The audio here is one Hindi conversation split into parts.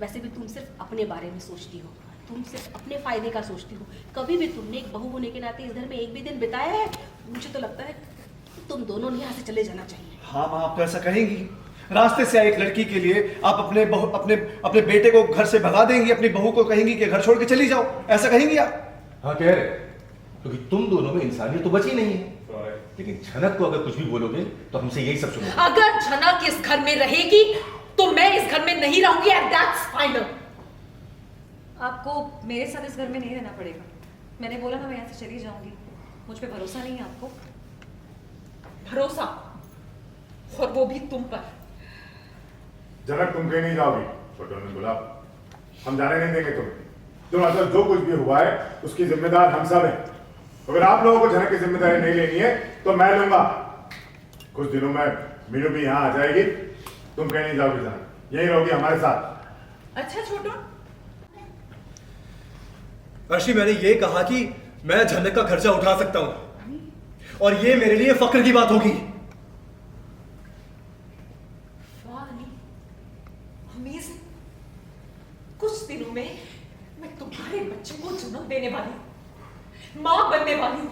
वैसे भी तुम सिर्फ अपने बारे में सोचती हो, तुम सिर्फ अपने फायदे का सोचती हो। कभी भी तुमने एक बहू होने के नाते इस घर में एक भी दिन बिताया है? मुझे तो लगता है तुम दोनों ने यहाँ से चले जाना चाहिए। हाँ माँ, आप तो ऐसा कहेंगी? रास्ते से आई एक लड़की के लिए आप अपने बेटे को घर से भगा देंगी, अपनी बहू को कहेंगी कि घर छोड़ के चली जाओ, ऐसा कहेंगी आप? हाँ कह रहे, क्योंकि तुम दोनों में इंसानियत तो बची नहीं है। लेकिन झनक को अगर कुछ भी बोलोगे तो हमसे यही सब सुनोगे। अगर झनक इस घर में रहेगी तो मैं इस घर में नहीं रहूंगी, एंड दैट्स फाइनल। आपको मेरे साथ इस घर में नहीं रहना पड़ेगा। मैंने बोला ना मैं यहाँ से चली जाऊंगी। मुझ पे भरोसा नहीं है आपको? भरोसा, और वो भी तुम पर। जनक तुम कहीं नहीं जाओगी, छोटू ने बोला हम जाने नहीं देंगे तुम्हें। मतलब जो कुछ भी हुआ है उसकी जिम्मेदार हम सब हैं। अगर आप लोगों को जनक की जिम्मेदारी नहीं लेनी है तो मैं लूंगा। कुछ दिनों में मीनू भी यहाँ आ जाएगी, तुम कहीं नहीं जाओगी जनक, यही रहोगी हमारे साथ। अच्छा छोटू, अर्शी, मैंने ये कहा कि मैं झनक का खर्चा उठा सकता हूं और ये मेरे लिए फक्र की बात होगी। अमेजिंग। कुछ दिनों में मैं तुम्हारे बच्चे को जन्म देने वाली हूँ, मां बनने वाली हूँ,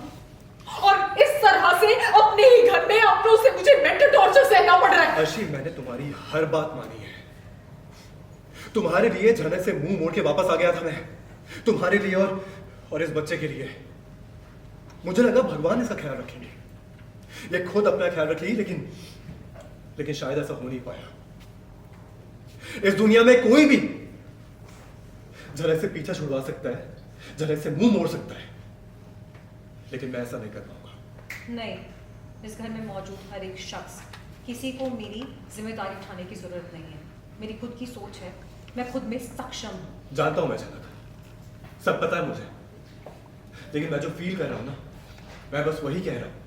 और इस तरह से अपने ही घर में अपनों से मुझे मेंटल टॉर्चर सहना पड़ रहा है। अर्शी, मैंने तुम्हारी हर बात मानी है। तुम्हारे लिए झनक से मुंह मोड़ के वापस आ गया था मैं, तुम्हारे लिए और इस बच्चे के लिए। मुझे लगा भगवान इसका ख्याल रखेंगे, ये खुद अपना ख्याल रखेगी, लेकिन शायद ऐसा हो नहीं पाया। इस दुनिया में कोई भी झनक से पीछा छुड़वा सकता है, झनक से मुंह मोड़ सकता है, लेकिन मैं ऐसा नहीं कर पाऊंगा। नहीं, इस घर में मौजूद हर एक शख्स, किसी को मेरी जिम्मेदारी उठाने की जरूरत नहीं है। मेरी खुद की सोच है, मैं खुद में सक्षम हूँ। जानता हूं मैं झनक, सब पता है मुझे, लेकिन मैं जो फील कर रहा हूं ना, मैं बस वही कह रहा हूं।